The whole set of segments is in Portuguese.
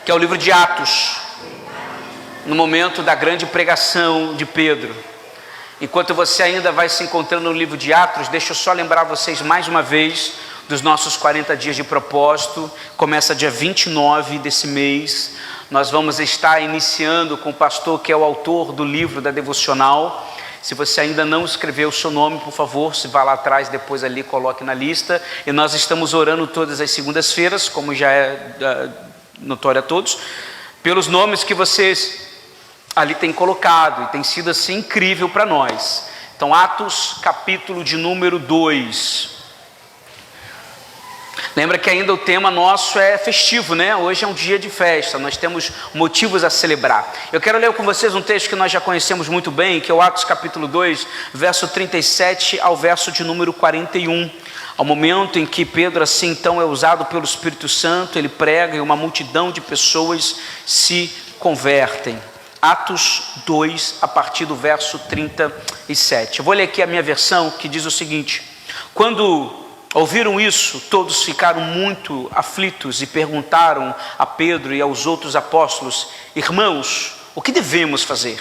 que é o livro de Atos, no momento da grande pregação de Pedro. Enquanto você ainda vai se encontrando no livro de Atos, deixa eu só lembrar vocês mais uma vez dos nossos 40 dias de propósito. Começa dia 29 desse mês. Nós vamos estar iniciando com o pastor que é o autor do livro da devocional. Se você ainda não escreveu o seu nome, por favor, se vá lá atrás, depois ali coloque na lista. E nós estamos orando todas as segundas-feiras, como já é notório a todos, pelos nomes que vocês ali têm colocado, e tem sido assim incrível para nós. Então, Atos, capítulo de número 2. Lembra que ainda o tema nosso é festivo, né? Hoje é um dia de festa, nós temos motivos a celebrar. Eu quero ler com vocês um texto que nós já conhecemos muito bem, que é o Atos capítulo 2, verso 37 ao verso de número 41. Ao momento em que Pedro assim então é usado pelo Espírito Santo, ele prega e uma multidão de pessoas se convertem. Atos 2, a partir do verso 37. Eu vou ler aqui a minha versão, que diz o seguinte: quando ouviram isso, todos ficaram muito aflitos e perguntaram a Pedro e aos outros apóstolos: irmãos, o que devemos fazer?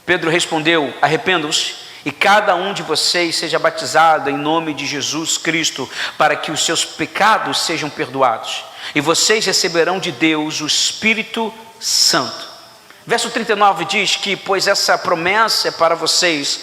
Pedro respondeu: arrependam-se e cada um de vocês seja batizado em nome de Jesus Cristo, para que os seus pecados sejam perdoados, e vocês receberão de Deus o Espírito Santo. Verso 39 diz que, pois essa promessa é para vocês,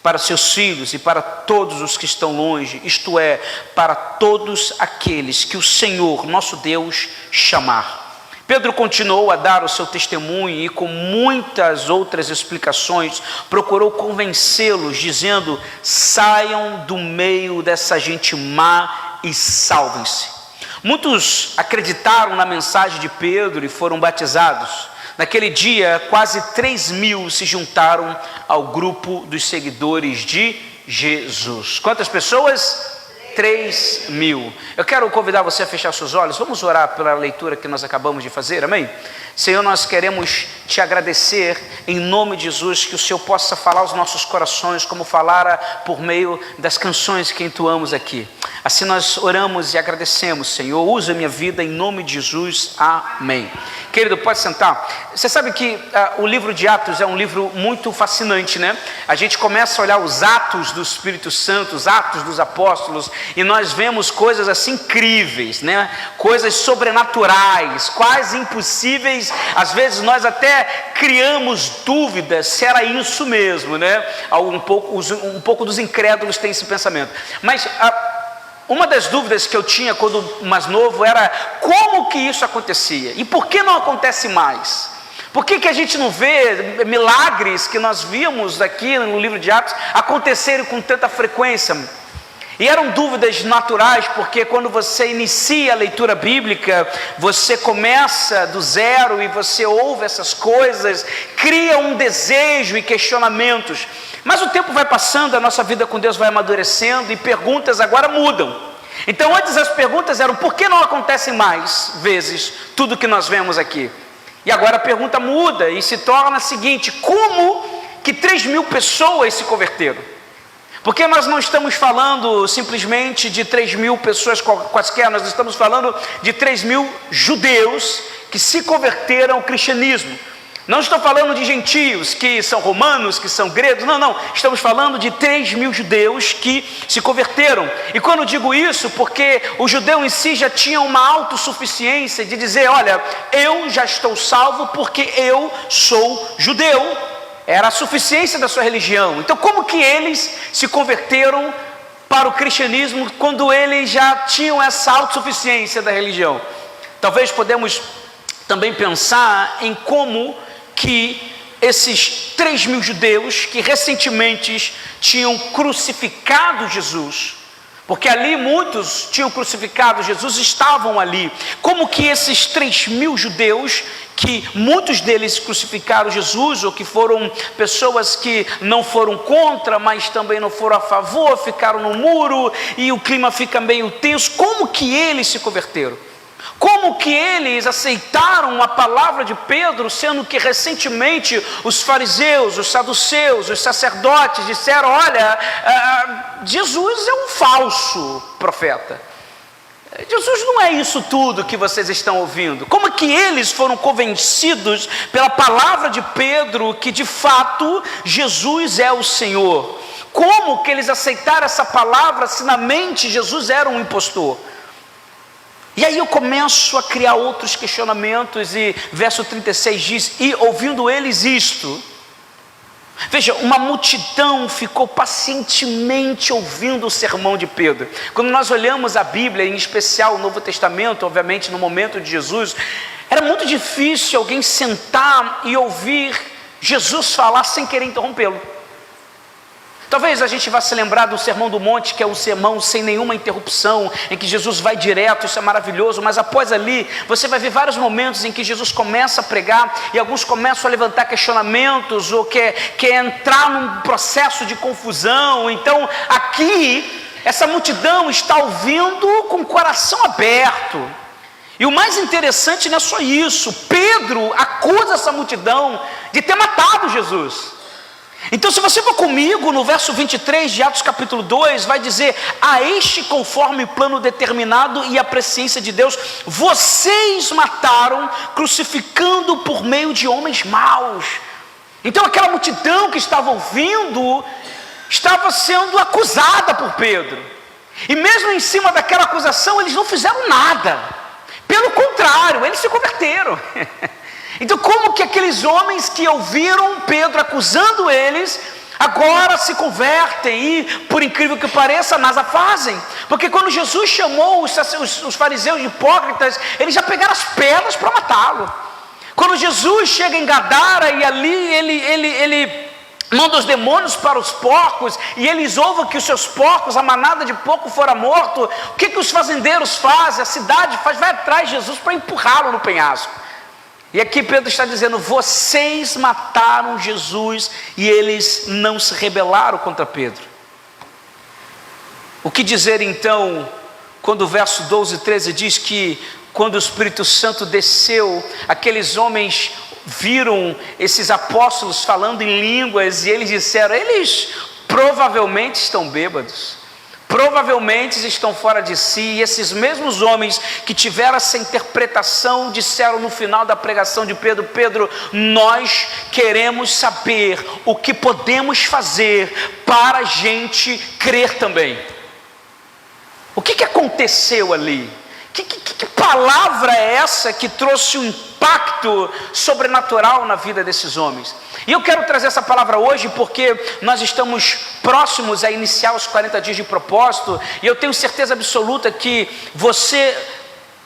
para seus filhos e para todos os que estão longe, isto é, para todos aqueles que o Senhor, nosso Deus, chamar. Pedro continuou a dar o seu testemunho e com muitas outras explicações procurou convencê-los, dizendo: saiam do meio dessa gente má e salvem-se. Muitos acreditaram na mensagem de Pedro e foram batizados. Naquele dia, quase 3.000 se juntaram ao grupo dos seguidores de Jesus. Quantas pessoas? 3.000. Eu quero convidar você a fechar seus olhos. Vamos orar pela leitura que nós acabamos de fazer, amém? Senhor, nós queremos te agradecer em nome de Jesus, que o Senhor possa falar aos nossos corações como falara por meio das canções que entoamos aqui. Assim nós oramos e agradecemos, Senhor. Usa a minha vida em nome de Jesus, amém. Querido, pode sentar. Você sabe que o livro de Atos é um livro muito fascinante, né? A gente começa a olhar os atos do Espírito Santo, os atos dos apóstolos, e nós vemos coisas assim incríveis, né? Coisas sobrenaturais, quase impossíveis. Às vezes nós até criamos dúvidas se era isso mesmo, né? Um pouco dos incrédulos têm esse pensamento. Mas uma das dúvidas que eu tinha quando mais novo era como que isso acontecia e por que não acontece mais? Por que a gente não vê milagres que nós vimos aqui no livro de Atos acontecerem com tanta frequência? E eram dúvidas naturais, porque quando você inicia a leitura bíblica, você começa do zero e você ouve essas coisas, cria um desejo e questionamentos. Mas o tempo vai passando, a nossa vida com Deus vai amadurecendo e perguntas agora mudam. Então antes as perguntas eram: por que não acontecem mais vezes tudo que nós vemos aqui? E agora a pergunta muda e se torna a seguinte: como que 3.000 pessoas se converteram? Porque nós não estamos falando simplesmente de 3.000 pessoas quaisquer, nós estamos falando de 3.000 judeus que se converteram ao cristianismo. Não estou falando de gentios que são romanos, que são gregos, não, estamos falando de 3.000 judeus que se converteram. E quando digo isso, porque o judeu em si já tinha uma autossuficiência de dizer: olha, eu já estou salvo porque eu sou judeu. Era a suficiência da sua religião. Então como que eles se converteram para o cristianismo quando eles já tinham essa autossuficiência da religião? Talvez podemos também pensar em como que esses 3.000 judeus que recentemente tinham crucificado Jesus, porque ali muitos tinham crucificado Jesus, estavam ali. Como que esses 3.000 judeus, que muitos deles crucificaram Jesus, ou que foram pessoas que não foram contra, mas também não foram a favor, ficaram no muro e o clima fica meio tenso, como que eles se converteram? Como que eles aceitaram a palavra de Pedro, sendo que recentemente os fariseus, os saduceus, os sacerdotes disseram: olha, Jesus é um falso profeta. Jesus não é isso tudo que vocês estão ouvindo. Como que eles foram convencidos pela palavra de Pedro que de fato Jesus é o Senhor? Como que eles aceitaram essa palavra se na mente Jesus era um impostor? E aí eu começo a criar outros questionamentos e verso 36 diz: e ouvindo eles isto, veja, uma multidão ficou pacientemente ouvindo o sermão de Pedro. Quando nós olhamos a Bíblia, em especial o Novo Testamento, obviamente no momento de Jesus, era muito difícil alguém sentar e ouvir Jesus falar sem querer interrompê-lo. Talvez a gente vá se lembrar do Sermão do Monte, que é um sermão sem nenhuma interrupção, em que Jesus vai direto, isso é maravilhoso, mas após ali, você vai ver vários momentos em que Jesus começa a pregar, e alguns começam a levantar questionamentos, ou quer entrar num processo de confusão. Então, aqui, essa multidão está ouvindo com o coração aberto. E o mais interessante não é só isso, Pedro acusa essa multidão de ter matado Jesus. Então, se você for comigo, no verso 23 de Atos capítulo 2, vai dizer: a este conforme o plano determinado e a presciência de Deus, vocês mataram, crucificando por meio de homens maus. Então aquela multidão que estava ouvindo, estava sendo acusada por Pedro, e mesmo em cima daquela acusação, eles não fizeram nada, pelo contrário, eles se converteram. Então, como que aqueles homens que ouviram Pedro acusando eles, agora se convertem e, por incrível que pareça, nada fazem? Porque quando Jesus chamou os fariseus de hipócritas, eles já pegaram as pedras para matá-lo. Quando Jesus chega em Gadara e ali ele manda os demônios para os porcos, e eles ouvem que os seus porcos, a manada de porco fora morto, o que os fazendeiros fazem? A cidade vai atrás de Jesus para empurrá-lo no penhasco. E aqui Pedro está dizendo: vocês mataram Jesus, e eles não se rebelaram contra Pedro. O que dizer então, quando o verso 12 e 13 diz que quando o Espírito Santo desceu, aqueles homens viram esses apóstolos falando em línguas, e eles disseram: eles provavelmente estão bêbados, provavelmente estão fora de si. E esses mesmos homens que tiveram essa interpretação disseram no final da pregação de Pedro: Pedro, nós queremos saber o que podemos fazer para a gente crer também. O que aconteceu ali? Que palavra é essa que trouxe um impacto sobrenatural na vida desses homens? E eu quero trazer essa palavra hoje porque nós estamos próximos a iniciar os 40 dias de propósito, e eu tenho certeza absoluta que você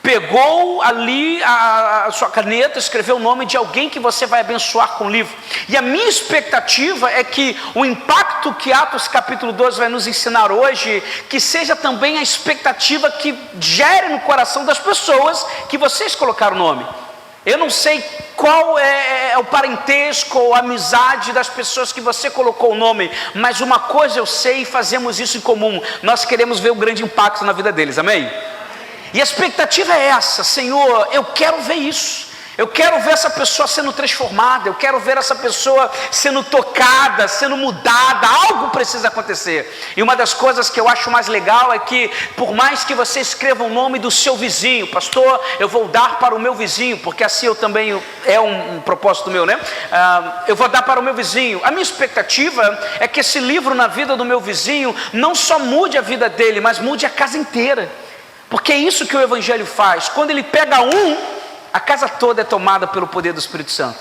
pegou ali a sua caneta, escreveu o nome de alguém que você vai abençoar com o livro. E a minha expectativa é que o impacto que Atos capítulo 12 vai nos ensinar hoje, que seja também a expectativa que gere no coração das pessoas que vocês colocaram o nome. Eu não sei qual é o parentesco ou a amizade das pessoas que você colocou o nome, mas uma coisa eu sei, e fazemos isso em comum: nós queremos ver o grande impacto na vida deles, amém? E a expectativa é essa: Senhor, eu quero ver isso, eu quero ver essa pessoa sendo transformada, eu quero ver essa pessoa sendo tocada, sendo mudada, algo precisa acontecer. E uma das coisas que eu acho mais legal é que, por mais que você escreva o nome do seu vizinho, pastor, eu vou dar para o meu vizinho, porque assim eu também, é um propósito meu, né? Eu vou dar para o meu vizinho. A minha expectativa é que esse livro na vida do meu vizinho não só mude a vida dele, mas mude a casa inteira. Porque é isso que o Evangelho faz. Quando ele pega a casa toda é tomada pelo poder do Espírito Santo.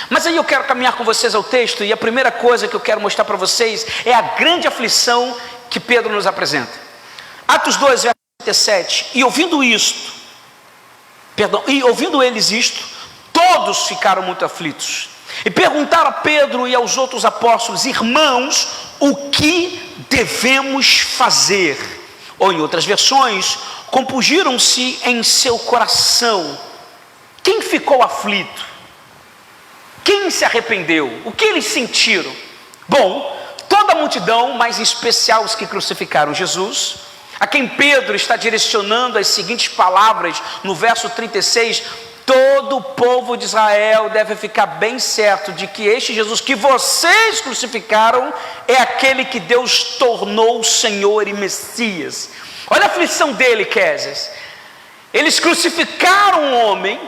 Mas aí eu quero caminhar com vocês ao texto, e a primeira coisa que eu quero mostrar para vocês é a grande aflição que Pedro nos apresenta. Atos 2, verso 37. E ouvindo eles isto, todos ficaram muito aflitos, e perguntaram a Pedro e aos outros apóstolos: irmãos, o que devemos fazer? Ou em outras versões, compungiram-se em seu coração. Quem ficou aflito? Quem se arrependeu? O que eles sentiram? Bom, toda a multidão, mas em especial os que crucificaram Jesus, a quem Pedro está direcionando as seguintes palavras no verso 36: todo o povo de Israel deve ficar bem certo de que este Jesus que vocês crucificaram é aquele que Deus tornou Senhor e Messias. Olha a aflição dele, Kézias. Eles crucificaram um homem,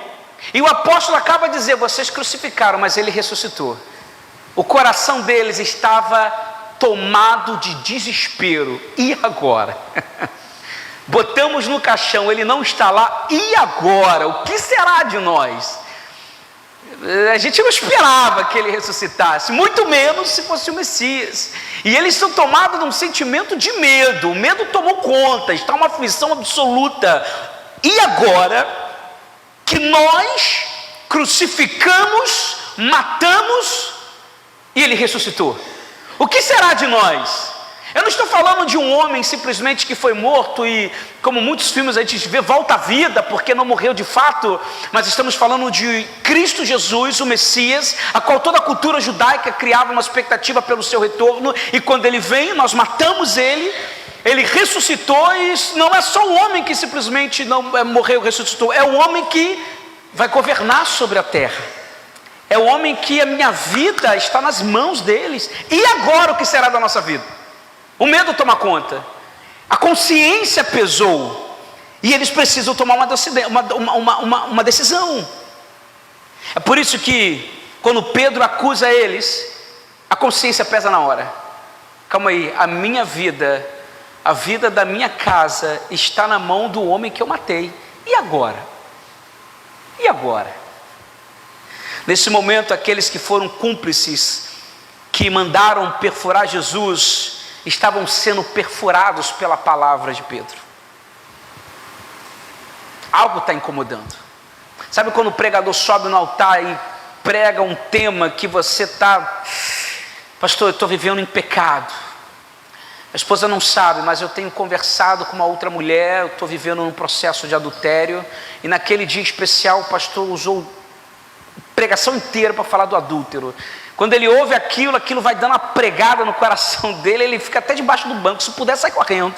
e o apóstolo acaba de dizer: vocês crucificaram, mas ele ressuscitou. O coração deles estava tomado de desespero. E agora? Botamos no caixão, ele não está lá. E agora? O que será de nós? A gente não esperava que ele ressuscitasse, muito menos se fosse o Messias. E eles são tomados de um sentimento de medo. O medo tomou conta, está uma aflição absoluta. E agora que nós crucificamos, matamos, e ele ressuscitou, o que será de nós? Eu não estou falando de um homem simplesmente que foi morto e, como muitos filmes a gente vê, volta à vida porque não morreu de fato, mas estamos falando de Cristo Jesus, o Messias, a qual toda a cultura judaica criava uma expectativa pelo seu retorno, e quando ele vem, nós matamos ele, ele ressuscitou. E não é só o homem que simplesmente não morreu, ressuscitou, é o homem que vai governar sobre a terra, é o homem que a minha vida está nas mãos deles. E agora o que será da nossa vida? O medo toma conta, a consciência pesou, e eles precisam tomar uma decisão. É por isso que quando Pedro acusa eles, a consciência pesa na hora. Calma aí, a minha vida, a vida da minha casa está na mão do homem que eu matei. E agora? E agora? Nesse momento, aqueles que foram cúmplices, que mandaram perfurar Jesus, estavam sendo perfurados pela palavra de Pedro. Algo está incomodando. Sabe quando o pregador sobe no altar e prega um tema que você está: pastor, eu estou vivendo em pecado. A esposa não sabe, mas eu tenho conversado com uma outra mulher, eu estou vivendo num processo de adultério. E naquele dia especial o pastor usou pregação inteira para falar do adúltero. Quando ele ouve aquilo, aquilo vai dando uma pregada no coração dele, ele fica até debaixo do banco, se puder sai correndo.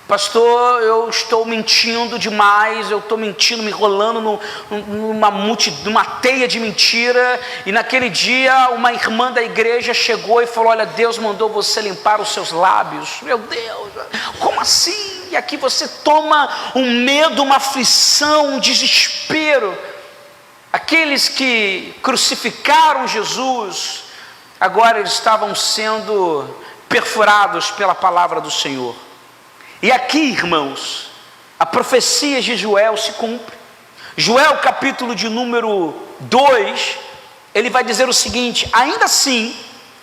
Pastor, eu estou mentindo demais, eu estou mentindo, me enrolando numa teia de mentira. E naquele dia uma irmã da igreja chegou e falou: olha, Deus mandou você limpar os seus lábios. Meu Deus, como assim? E aqui você toma um medo, uma aflição, um desespero. Aqueles que crucificaram Jesus, agora eles estavam sendo perfurados pela palavra do Senhor. E aqui, irmãos, a profecia de Joel se cumpre. Joel, capítulo de número 2, ele vai dizer o seguinte: ainda assim,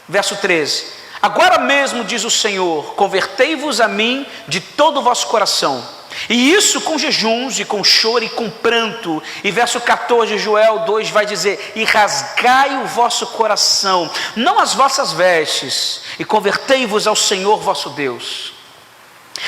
verso 13: agora mesmo, diz o Senhor, convertei-vos a mim de todo o vosso coração, e isso com jejuns e com choro e com pranto. E verso 14 de Joel 2 vai dizer: e rasgai o vosso coração, não as vossas vestes, e convertei-vos ao Senhor vosso Deus,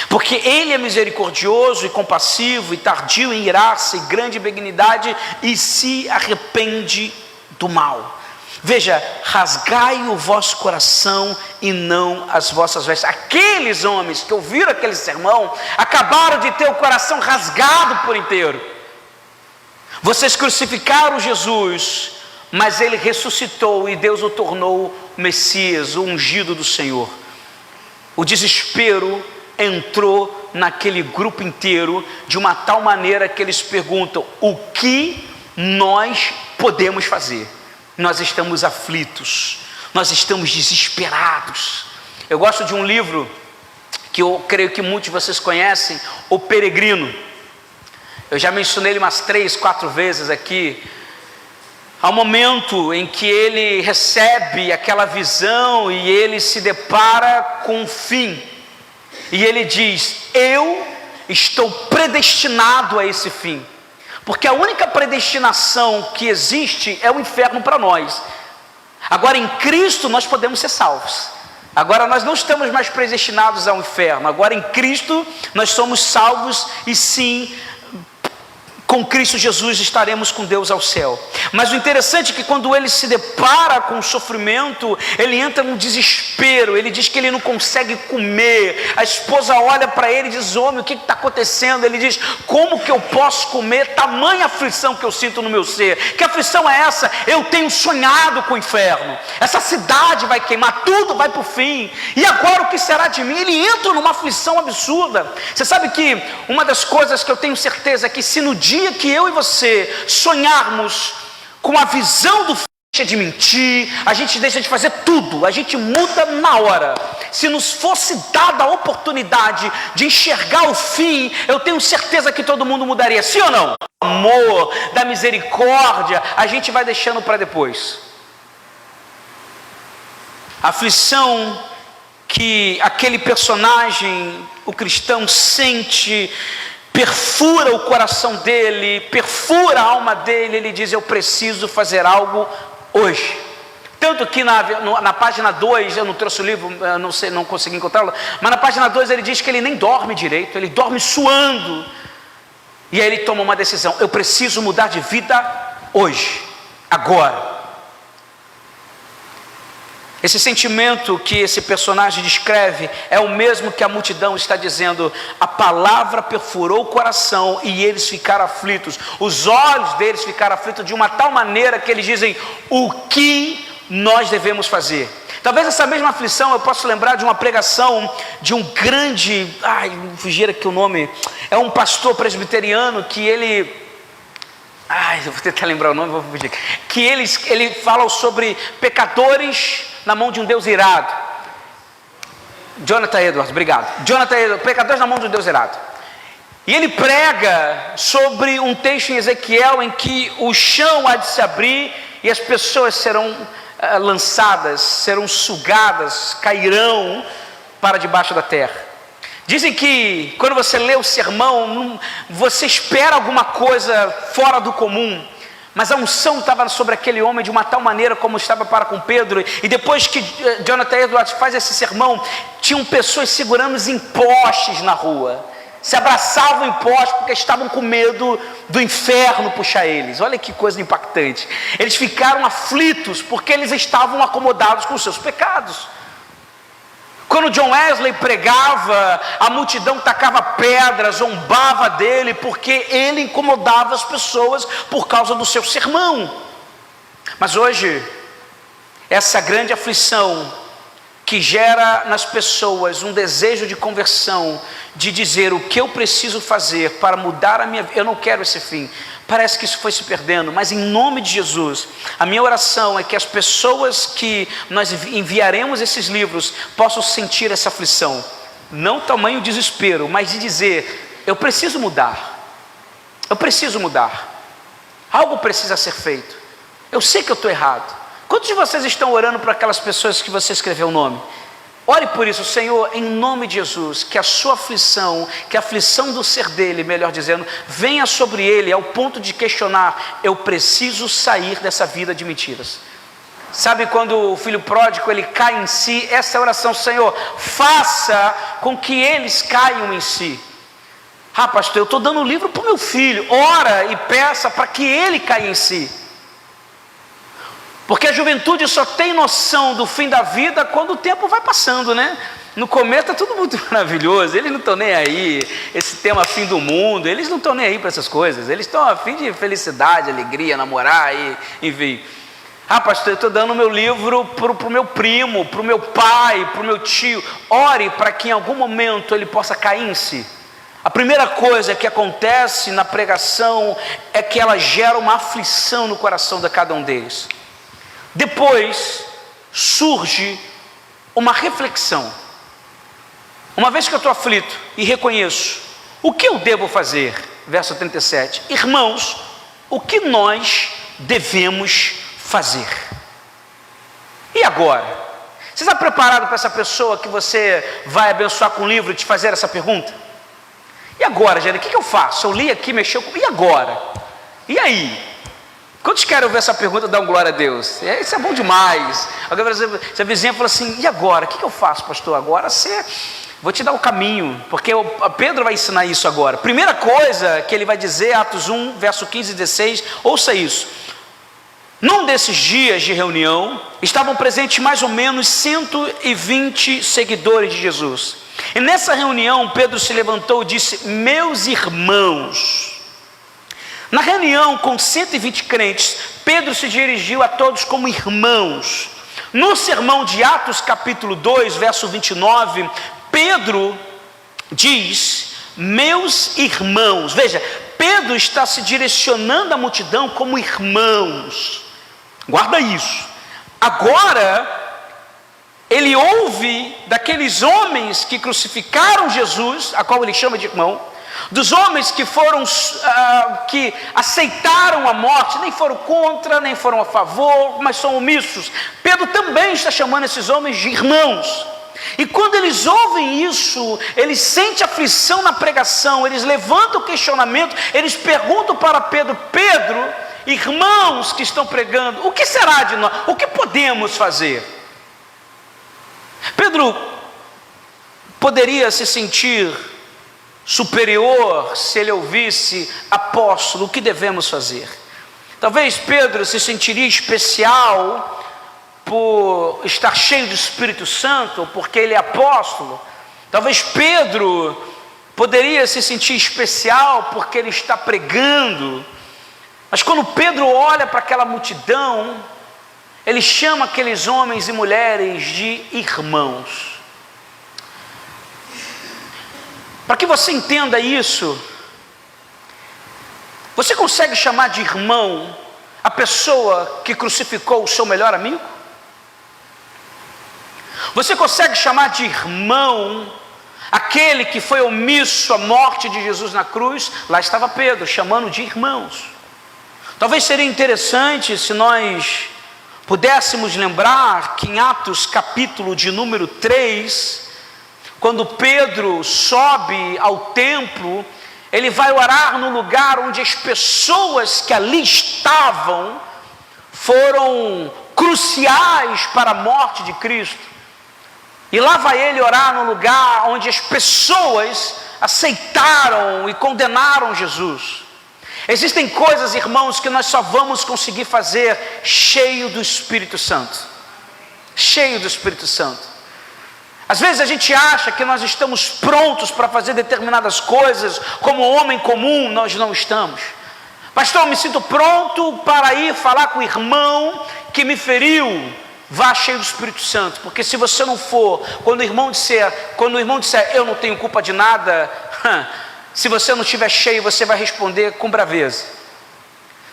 porque Ele é misericordioso e compassivo e tardio em irar-se, grande benignidade, e se arrepende do mal. Veja, rasgai o vosso coração e não as vossas vestes. Aqueles homens que ouviram aquele sermão acabaram de ter o coração rasgado por inteiro. Vocês crucificaram Jesus, mas ele ressuscitou e Deus o tornou Messias, o ungido do Senhor. O desespero entrou naquele grupo inteiro de uma tal maneira que eles perguntam: o que nós podemos fazer? Nós estamos aflitos, nós estamos desesperados. Eu gosto de um livro que eu creio que muitos de vocês conhecem, O Peregrino. Eu já mencionei ele umas 3, 4 vezes aqui. Há um momento em que ele recebe aquela visão e ele se depara com um fim. E ele diz: eu estou predestinado a esse fim. Porque a única predestinação que existe é o inferno para nós. Agora em Cristo nós podemos ser salvos. Agora nós não estamos mais predestinados ao inferno. Agora em Cristo nós somos salvos e sim Com Cristo Jesus estaremos com Deus ao céu. Mas o interessante é que quando ele se depara com o sofrimento, ele entra num desespero. Ele diz que ele não consegue comer. A esposa olha para ele e diz: homem, o que está acontecendo? Ele diz: como que eu posso comer? Tamanha aflição que eu sinto no meu ser. Que aflição é essa? Eu tenho sonhado com o inferno. Essa cidade vai queimar, tudo vai para o fim. E agora o que será de mim? Ele entra numa aflição absurda. Você sabe que uma das coisas que eu tenho certeza é que se no dia que eu e você sonharmos com a visão do fim, deixa de mentir, a gente deixa de fazer tudo, a gente muda na hora. Se nos fosse dada a oportunidade de enxergar o fim, eu tenho certeza que todo mundo mudaria, sim ou não? O amor, da misericórdia, a gente vai deixando para depois. A aflição que aquele personagem, o cristão, sente, perfura o coração dele, perfura a alma dele. Ele diz: eu preciso fazer algo hoje. Tanto que na página 2, eu não trouxe o livro, não sei, não consegui encontrá-lo, mas na página 2 ele diz que ele nem dorme direito, ele dorme suando. E aí ele toma uma decisão: eu preciso mudar de vida hoje, agora. Esse sentimento que esse personagem descreve é o mesmo que a multidão está dizendo: a palavra perfurou o coração e eles ficaram aflitos, os olhos deles ficaram aflitos de uma tal maneira que eles dizem: o que nós devemos fazer? Talvez essa mesma aflição eu possa lembrar de uma pregação de um grande, fugir aqui o nome, é um pastor presbiteriano que ele... eu vou tentar lembrar o nome, vou fugir. Que ele fala sobre pecadores na mão de um Deus irado. Jonathan Edwards, obrigado. Jonathan Edwards, pecadores na mão de um Deus irado. E ele prega sobre um texto em Ezequiel em que o chão há de se abrir e as pessoas serão lançadas, serão sugadas, cairão para debaixo da terra. Dizem que quando você lê o sermão, você espera alguma coisa fora do comum, mas a unção estava sobre aquele homem de uma tal maneira como estava para com Pedro. E depois que Jonathan Edwards faz esse sermão, tinham pessoas segurando em postes na rua, se abraçavam em postes porque estavam com medo do inferno puxar eles. Olha que coisa impactante. Eles ficaram aflitos porque eles estavam acomodados com os seus pecados. Quando John Wesley pregava, a multidão tacava pedras, zombava dele, porque ele incomodava as pessoas por causa do seu sermão. Mas hoje, essa grande aflição que gera nas pessoas um desejo de conversão, de dizer o que eu preciso fazer para mudar a minha vida, eu não quero esse fim. Parece que isso foi se perdendo, mas em nome de Jesus, a minha oração é que as pessoas que nós enviaremos esses livros possam sentir essa aflição, não tamanho desespero, mas de dizer: eu preciso mudar, eu preciso mudar, algo precisa ser feito, eu sei que eu estou errado. Quantos de vocês estão orando por aquelas pessoas que você escreveu o nome? Ore por isso: Senhor, em nome de Jesus, que a sua aflição, que a aflição do ser dele, melhor dizendo, venha sobre ele ao ponto de questionar: eu preciso sair dessa vida de mentiras. Sabe quando o filho pródigo ele cai em si? Essa é a oração: Senhor, faça com que eles caiam em si. Pastor, eu estou dando o livro para o meu filho. Ora e peça para que ele caia em si. Porque a juventude só tem noção do fim da vida quando o tempo vai passando, né? No começo está tudo muito maravilhoso, eles não estão nem aí, esse tema fim do mundo, eles não estão nem aí para essas coisas, eles estão a fim de felicidade, alegria, namorar, enfim. Pastor, eu estou dando o meu livro para o meu primo, para o meu pai, para o meu tio. Ore para que em algum momento ele possa cair em si. A primeira coisa que acontece na pregação é que ela gera uma aflição no coração de cada um deles. Depois surge uma reflexão. Uma vez que eu estou aflito e reconheço, o que eu devo fazer? Verso 37. Irmãos, o que nós devemos fazer? E agora? Você está preparado para essa pessoa que você vai abençoar com o livro e te fazer essa pergunta? E agora, Jane, o que eu faço? Eu li aqui, mexeu com... E agora? E aí? Quantos querem ouvir essa pergunta? Dá um glória a Deus. Isso é bom demais. Agora, se a vizinha fala assim: e agora? O que eu faço, pastor? Agora você Vou te dar o caminho, porque Pedro vai ensinar isso agora. Primeira coisa que ele vai dizer, Atos 1, verso 15 e 16, ouça isso. Num desses dias de reunião, estavam presentes mais ou menos 120 seguidores de Jesus. E nessa reunião, Pedro se levantou e disse: meus irmãos. Na reunião com 120 crentes, Pedro se dirigiu a todos como irmãos. No sermão de Atos capítulo 2, verso 29, Pedro diz: meus irmãos. Veja, Pedro está se direcionando à multidão como irmãos. Guarda isso. Agora, ele ouve daqueles homens que crucificaram Jesus, a qual ele chama de irmão, dos homens que foram, que aceitaram a morte, nem foram contra, nem foram a favor, mas são omissos. Pedro também está chamando esses homens de irmãos. E quando eles ouvem isso, eles sentem aflição na pregação, eles levantam o questionamento, eles perguntam para Pedro: Pedro, irmãos que estão pregando, o que será de nós? O que podemos fazer? Pedro poderia se sentir superior se ele ouvisse: apóstolo, o que devemos fazer? Talvez Pedro se sentiria especial por estar cheio do Espírito Santo, porque ele é apóstolo. Talvez Pedro poderia se sentir especial porque ele está pregando. Mas quando Pedro olha para aquela multidão, ele chama aqueles homens e mulheres de irmãos. Para que você entenda isso, você consegue chamar de irmão a pessoa que crucificou o seu melhor amigo? Você consegue chamar de irmão aquele que foi omisso à morte de Jesus na cruz? Lá estava Pedro, chamando de irmãos. Talvez seria interessante se nós pudéssemos lembrar que em Atos capítulo de número 3, quando Pedro sobe ao templo, ele vai orar no lugar onde as pessoas que ali estavam foram cruciais para a morte de Cristo. E lá vai ele orar no lugar onde as pessoas aceitaram e condenaram Jesus. Existem coisas, irmãos, que nós só vamos conseguir fazer cheio do Espírito Santo. Cheio do Espírito Santo. Às vezes a gente acha que nós estamos prontos para fazer determinadas coisas, como homem comum. Nós não estamos. Pastor, eu me sinto pronto para ir falar com o irmão que me feriu. Vá cheio do Espírito Santo, porque se você não for, quando o irmão disser eu não tenho culpa de nada, se você não estiver cheio, você vai responder com braveza.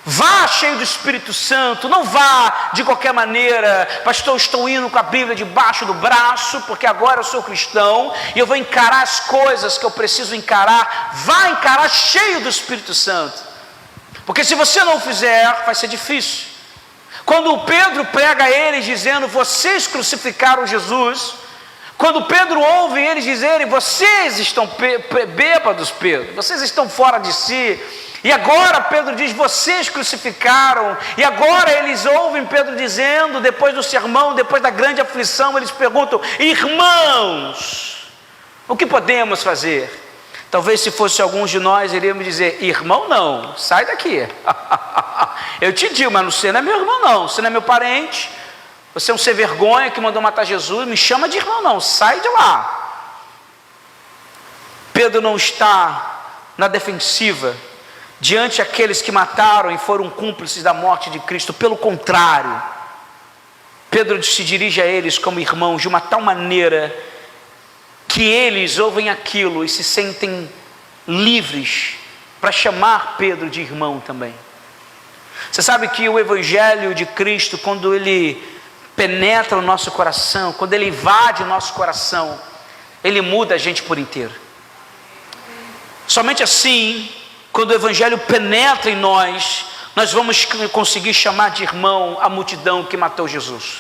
Vá cheio do Espírito Santo, não vá de qualquer maneira: pastor, estou indo com a Bíblia debaixo do braço, porque agora eu sou cristão e eu vou encarar as coisas que eu preciso encarar. Vá encarar cheio do Espírito Santo, porque se você não fizer, vai ser difícil. Quando Pedro prega a eles dizendo: vocês crucificaram Jesus, quando Pedro ouve eles dizerem: vocês estão bêbados, Pedro, vocês estão fora de si. E agora Pedro diz: vocês crucificaram. E agora eles ouvem Pedro dizendo, depois do sermão, depois da grande aflição, eles perguntam: irmãos, o que podemos fazer? Talvez se fosse alguns de nós, iríamos dizer: irmão não, sai daqui. Eu te digo, mas você não é meu irmão não, você não é meu parente, você é um sem vergonha que mandou matar Jesus, me chama de irmão não, sai de lá. Pedro não está na defensiva diante daqueles que mataram e foram cúmplices da morte de Cristo. Pelo contrário, Pedro se dirige a eles como irmãos de uma tal maneira que eles ouvem aquilo e se sentem livres para chamar Pedro de irmão também. Você sabe que o Evangelho de Cristo, quando ele penetra o nosso coração, quando ele invade o nosso coração, ele muda a gente por inteiro. Somente assim, quando o Evangelho penetra em nós, nós vamos conseguir chamar de irmão a multidão que matou Jesus.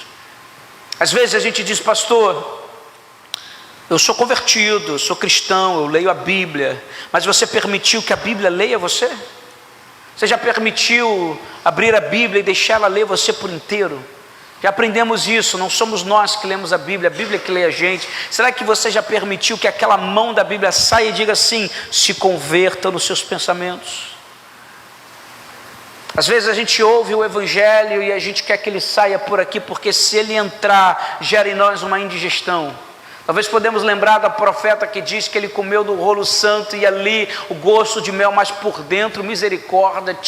Às vezes a gente diz: pastor, eu sou convertido, eu sou cristão, eu leio a Bíblia, mas você permitiu que a Bíblia leia você? Você já permitiu abrir a Bíblia e deixar ela ler você por inteiro? Já aprendemos isso, não somos nós que lemos a Bíblia que lê a gente. Será que você já permitiu que aquela mão da Bíblia saia e diga assim: se converta nos seus pensamentos? Às vezes a gente ouve o Evangelho e a gente quer que ele saia por aqui, porque se ele entrar, gera em nós uma indigestão. Talvez podemos lembrar da profeta que diz que ele comeu do rolo santo e ali o gosto de mel, mas por dentro, misericórdia,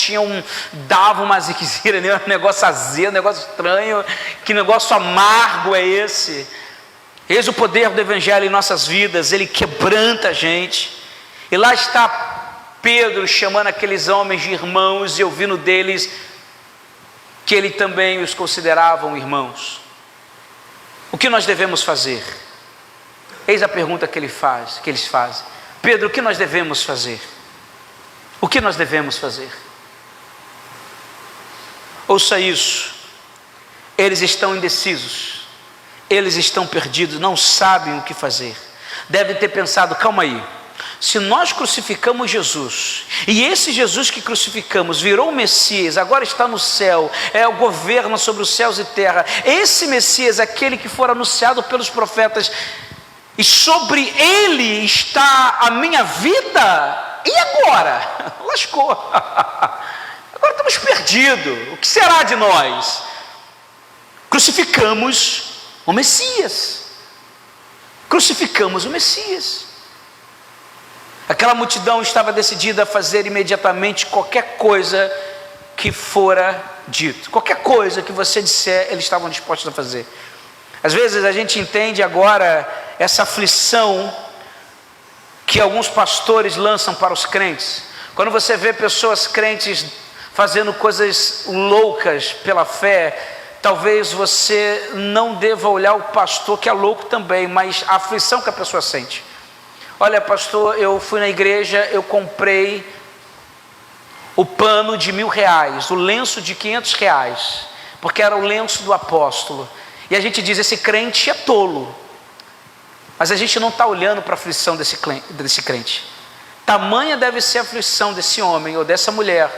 dava uma ziquezira, né? Um negócio azedo, um negócio estranho. Que negócio amargo é esse? Eis o poder do Evangelho em nossas vidas, ele quebranta a gente. E lá está Pedro chamando aqueles homens de irmãos e ouvindo deles que ele também os consideravam irmãos. O que nós devemos fazer? Eis a pergunta que eles fazem. Pedro, o que nós devemos fazer? O que nós devemos fazer? Ouça isso. Eles estão indecisos. Eles estão perdidos, não sabem o que fazer. Devem ter pensado: calma aí. Se nós crucificamos Jesus, e esse Jesus que crucificamos virou o Messias, agora está no céu, é o governo sobre os céus e terra, esse Messias, aquele que for anunciado pelos profetas, e sobre ele está a minha vida, e agora? Lascou. Agora estamos perdidos. O que será de nós? Crucificamos o Messias. Crucificamos o Messias. Aquela multidão estava decidida a fazer imediatamente qualquer coisa que fora dito. Qualquer coisa que você disser, eles estavam dispostos a fazer. Às vezes a gente entende agora essa aflição que alguns pastores lançam para os crentes. Quando você vê pessoas crentes fazendo coisas loucas pela fé, talvez você não deva olhar o pastor que é louco também, mas a aflição que a pessoa sente. Olha, pastor, eu fui na igreja, eu comprei o pano de R$1.000, o lenço de R$500, porque era o lenço do apóstolo. E a gente diz: esse crente é tolo. Mas a gente não está olhando para a aflição desse crente. Tamanha deve ser a aflição desse homem ou dessa mulher,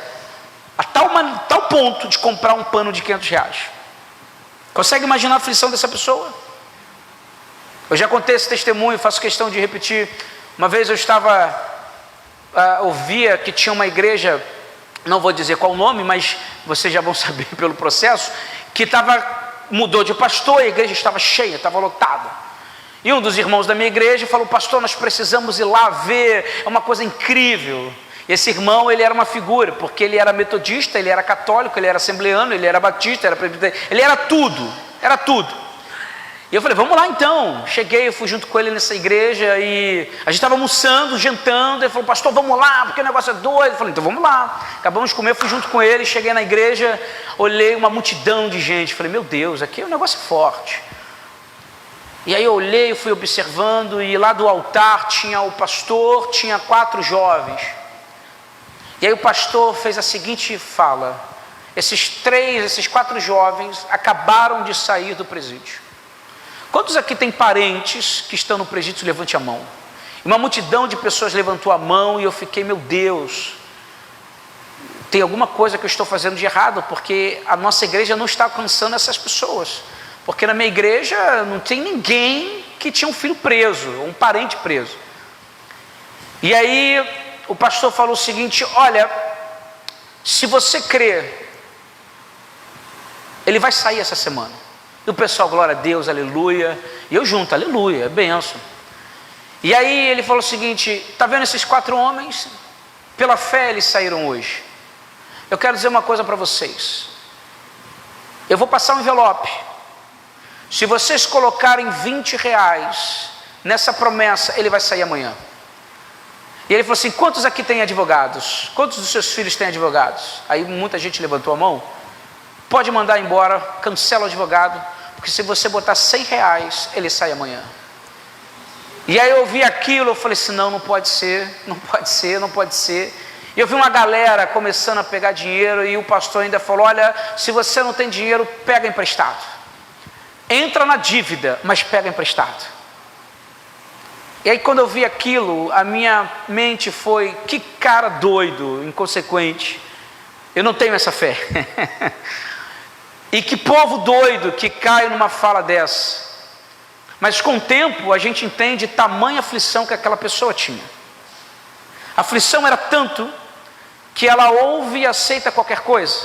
a tal ponto de comprar um pano de R$500. Consegue imaginar a aflição dessa pessoa? Eu já contei esse testemunho, faço questão de repetir. Uma vez eu ouvia que tinha uma igreja, não vou dizer qual o nome, mas vocês já vão saber pelo processo, que mudou de pastor, a igreja estava cheia, estava lotada. E um dos irmãos da minha igreja falou: pastor, nós precisamos ir lá ver, é uma coisa incrível. E esse irmão, ele era uma figura, porque ele era metodista, ele era católico, ele era assembleano, ele era batista, ele era presbiteriano, ele era tudo. E eu falei: vamos lá então. Cheguei, eu fui junto com ele nessa igreja e a gente estava almoçando, jantando. Ele falou: pastor, vamos lá, porque o negócio é doido. Eu falei: então vamos lá. Acabamos de comer, fui junto com ele, cheguei na igreja, olhei uma multidão de gente. Falei: meu Deus, aqui o negócio é forte. E aí eu olhei, fui observando, e lá do altar tinha o pastor, tinha 4 jovens. E aí o pastor fez a seguinte fala: esses 4 jovens acabaram de sair do presídio. Quantos aqui tem parentes que estão no presídio? Levante a mão. Uma multidão de pessoas levantou a mão e eu fiquei: meu Deus, tem alguma coisa que eu estou fazendo de errado, porque a nossa igreja não está alcançando essas pessoas. Porque na minha igreja não tem ninguém que tinha um filho preso, um parente preso. E aí o pastor falou o seguinte: olha, se você crer, ele vai sair essa semana. E o pessoal: glória a Deus, aleluia. E eu junto: aleluia, é bênção. E aí ele falou o seguinte: está vendo esses 4 homens? Pela fé eles saíram hoje. Eu quero dizer uma coisa para vocês. Eu vou passar um envelope. Se vocês colocarem R$20 nessa promessa, ele vai sair amanhã. E ele falou assim: quantos aqui têm advogados? Quantos dos seus filhos têm advogados? Aí muita gente levantou a mão. Pode mandar embora, cancela o advogado, porque se você botar R$100, ele sai amanhã. E aí eu ouvi aquilo, eu falei assim: não pode ser. E eu vi uma galera começando a pegar dinheiro, e o pastor ainda falou: olha, se você não tem dinheiro, pega emprestado. Entra na dívida, mas pega emprestado. E aí quando eu vi aquilo, a minha mente foi: que cara doido, inconsequente. Eu não tenho essa fé. E que povo doido que cai numa fala dessa. Mas com o tempo a gente entende tamanha aflição que aquela pessoa tinha. A aflição era tanto que ela ouve e aceita qualquer coisa.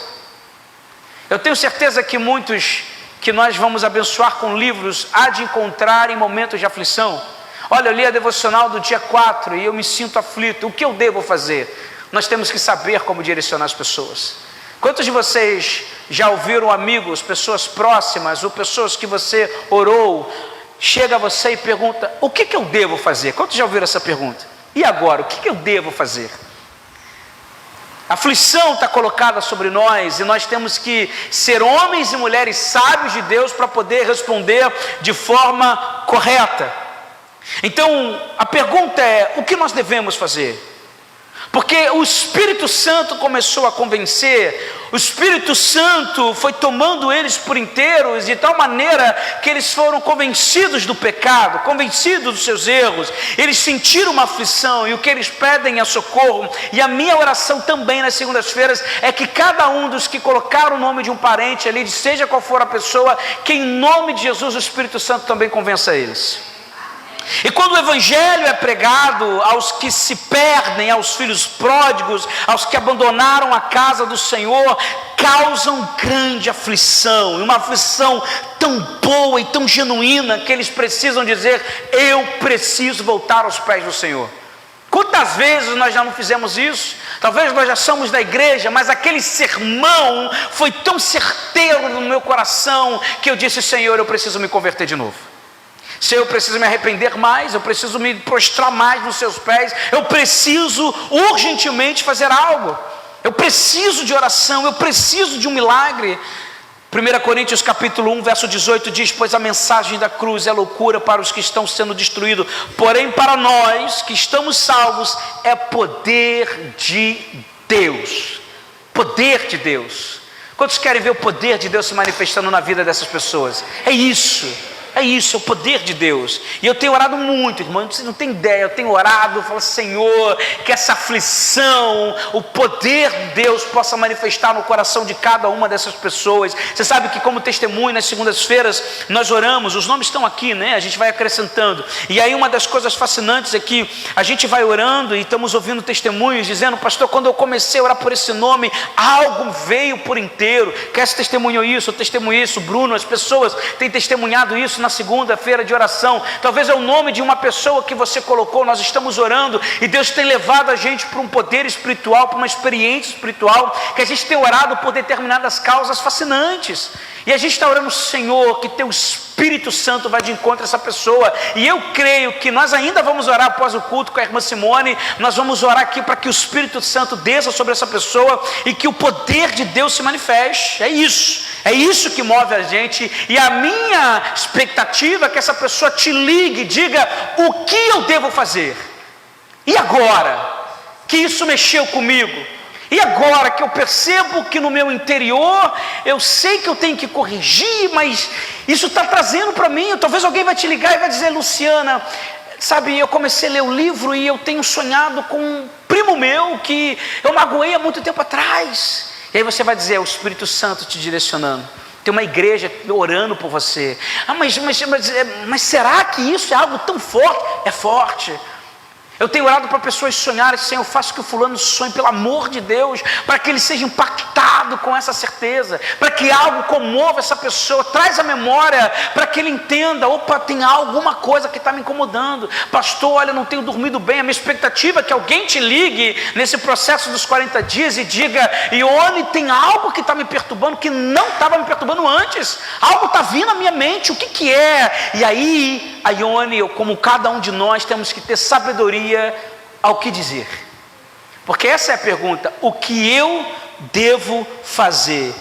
Eu tenho certeza que muitos que nós vamos abençoar com livros há de encontrar em momentos de aflição. Olha, eu li a devocional do dia 4 e eu me sinto aflito. O que eu devo fazer? Nós temos que saber como direcionar as pessoas. Quantos de vocês já ouviram amigos, pessoas próximas, ou pessoas que você orou, chega a você e pergunta: o que eu devo fazer? Quantos já ouviram essa pergunta? E agora, o que eu devo fazer? A aflição está colocada sobre nós e nós temos que ser homens e mulheres sábios de Deus para poder responder de forma correta. Então, a pergunta é: o que nós devemos fazer? Porque o Espírito Santo começou a convencer, o Espírito Santo foi tomando eles por inteiros, de tal maneira que eles foram convencidos do pecado, convencidos dos seus erros, eles sentiram uma aflição e o que eles pedem é socorro. E a minha oração também nas segundas-feiras é que cada um dos que colocaram o nome de um parente ali, seja qual for a pessoa, que em nome de Jesus o Espírito Santo também convença eles. E quando o Evangelho é pregado aos que se perdem, aos filhos pródigos, aos que abandonaram a casa do Senhor, causam grande aflição, e uma aflição tão boa e tão genuína, que eles precisam dizer: eu preciso voltar aos pés do Senhor. Quantas vezes nós já não fizemos isso? Talvez nós já somos da igreja, mas aquele sermão foi tão certeiro no meu coração, que eu disse: Senhor, eu preciso me converter de novo. Se eu preciso me arrepender mais, eu preciso me prostrar mais nos seus pés, eu preciso urgentemente fazer algo, eu preciso de oração, eu preciso de um milagre. 1 Coríntios capítulo 1, verso 18 diz: pois a mensagem da cruz é loucura para os que estão sendo destruídos, porém para nós que estamos salvos é poder de Deus. Poder de Deus. Quantos querem ver o poder de Deus se manifestando na vida dessas pessoas? É isso, é o poder de Deus. E eu tenho orado muito, irmão, você não tem ideia. Eu tenho orado, eu falo: Senhor, que essa aflição, o poder de Deus possa manifestar no coração de cada uma dessas pessoas. Você sabe que como testemunho nas segundas-feiras nós oramos, os nomes estão aqui, né? A gente vai acrescentando. E aí uma das coisas fascinantes é que a gente vai orando e estamos ouvindo testemunhos dizendo: pastor, quando eu comecei a orar por esse nome, algo veio por inteiro. Quer se testemunhou isso, eu testemunhei isso, Bruno, as pessoas têm testemunhado isso na segunda-feira de oração. Talvez é o nome de uma pessoa que você colocou. Nós estamos orando e Deus tem levado a gente para um poder espiritual, para uma experiência espiritual, que a gente tem orado por determinadas causas fascinantes. E a gente está orando: Senhor, que teu Espírito Santo vai de encontro a essa pessoa. E eu creio que nós ainda vamos orar após o culto com a irmã Simone. Nós vamos orar aqui para que o Espírito Santo desça sobre essa pessoa e que o poder de Deus se manifeste. É isso que move a gente. E a minha expectativa é que essa pessoa te ligue e diga: o que eu devo fazer? E agora que isso mexeu comigo? E agora que eu percebo que no meu interior, eu sei que eu tenho que corrigir, mas isso está trazendo para mim. Talvez alguém vai te ligar e vai dizer: Luciana, sabe, eu comecei a ler o livro e eu tenho sonhado com um primo meu que eu magoei há muito tempo atrás. E aí você vai dizer: é o Espírito Santo te direcionando. Tem uma igreja orando por você. Mas será que isso é algo tão forte? É forte. Eu tenho orado para pessoas sonharem: Senhor, faça que o fulano sonhe, pelo amor de Deus, para que ele seja impactado com essa certeza, para que algo comova essa pessoa, traz a memória, para que ele entenda: opa, tem alguma coisa que está me incomodando. Pastor, olha, eu não tenho dormido bem. A minha expectativa é que alguém te ligue nesse processo dos 40 dias e diga: Ione, tem algo que está me perturbando, que não estava me perturbando antes, algo está vindo à minha mente, o que é? E aí, a Ione, como cada um de nós, temos que ter sabedoria ao que dizer, porque essa é a pergunta: o que eu devo fazer?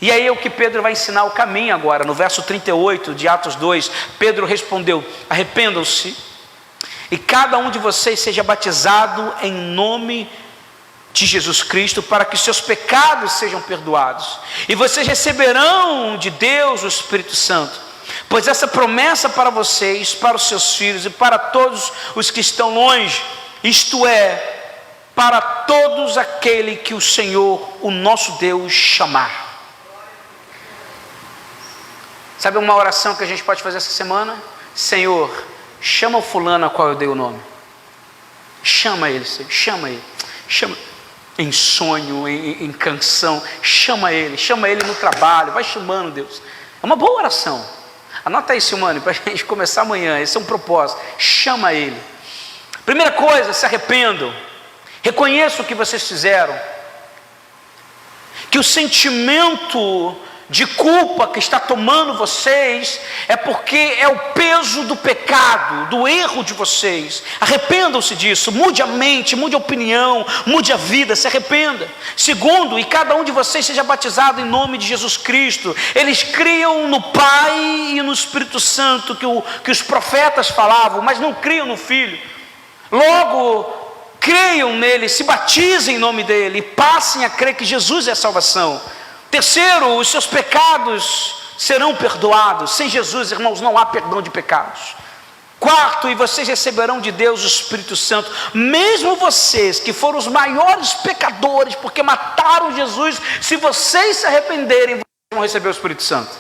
E aí é o que Pedro vai ensinar o caminho agora. No verso 38 de Atos 2, Pedro respondeu: arrependam-se e cada um de vocês seja batizado em nome de Jesus Cristo, para que seus pecados sejam perdoados, e vocês receberão de Deus o Espírito Santo. Pois essa promessa para vocês, para os seus filhos e para todos os que estão longe, isto é, para todos aquele que o Senhor, o nosso Deus, chamar. Sabe uma oração que a gente pode fazer essa semana? Senhor, chama o fulano a qual eu dei o nome. Chama ele, Senhor, chama ele. Chama em sonho, em canção. Chama ele no trabalho. Vai chamando, Deus. É uma boa oração. Anota aí, Silmane, para a gente começar amanhã. Esse é um propósito. Chama ele. Primeira coisa, se arrependam. Reconheçam o que vocês fizeram. Que o sentimento de culpa que está tomando vocês é porque é o peso do pecado, do erro de vocês. Arrependam-se disso, mude a mente, mude a opinião, mude a vida, se arrependa. Segundo, e cada um de vocês seja batizado em nome de Jesus Cristo. Eles criam no Pai e no Espírito Santo que os profetas falavam, mas não criam no Filho. Logo, creiam nele, se batizem em nome dele e passem a crer que Jesus é a salvação. Terceiro, os seus pecados serão perdoados. Sem Jesus, irmãos, não há perdão de pecados. Quarto, e vocês receberão de Deus o Espírito Santo. Mesmo vocês que foram os maiores pecadores, porque mataram Jesus, se vocês se arrependerem, vocês vão receber o Espírito Santo.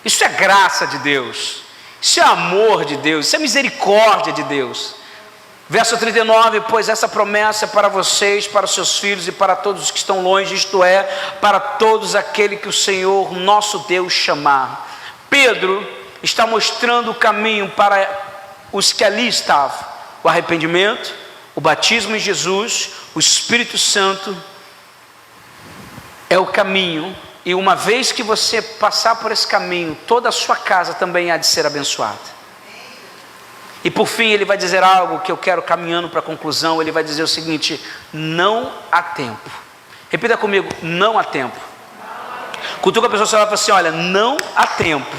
Isso é graça de Deus, isso é amor de Deus, isso é misericórdia de Deus. Verso 39, pois essa promessa é para vocês, para os seus filhos e para todos os que estão longe, isto é, para todos aqueles que o Senhor nosso Deus chamar. Pedro está mostrando o caminho para os que ali estavam: o arrependimento, o batismo em Jesus, o Espírito Santo é o caminho, e uma vez que você passar por esse caminho, toda a sua casa também há de ser abençoada. E por fim ele vai dizer algo que eu quero, caminhando para a conclusão. Ele vai dizer o seguinte: não há tempo. Repita comigo: não há tempo. Cutuca a pessoa e fala assim: olha, não há tempo.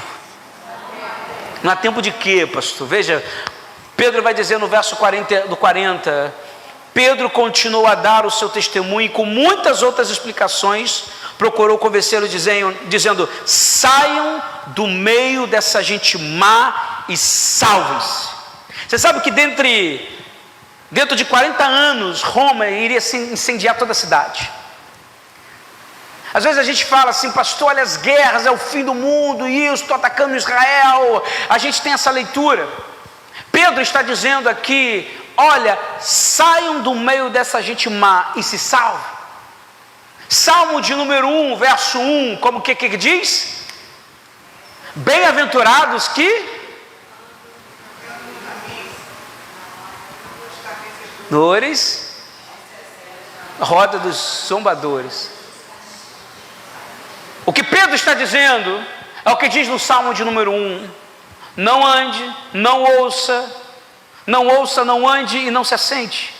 Não há tempo de quê, pastor? Veja, Pedro vai dizer no verso 40, Pedro continuou a dar o seu testemunho e com muitas outras explicações procurou convencê-lo, dizendo: saiam do meio dessa gente má e salvem-se. Você sabe que dentro de 40 anos, Roma iria incendiar toda a cidade. Às vezes a gente fala assim: pastor, olha, as guerras, é o fim do mundo, e eu estou atacando Israel. A gente tem essa leitura. Pedro está dizendo aqui: olha, saiam do meio dessa gente má e se salvem. Salmo de número 1, verso 1, como que diz? Bem-aventurados que... dores, roda dos zombadores. O que Pedro está dizendo é o que diz no Salmo de número 1: não ande, não ouça, não ande e não se assente,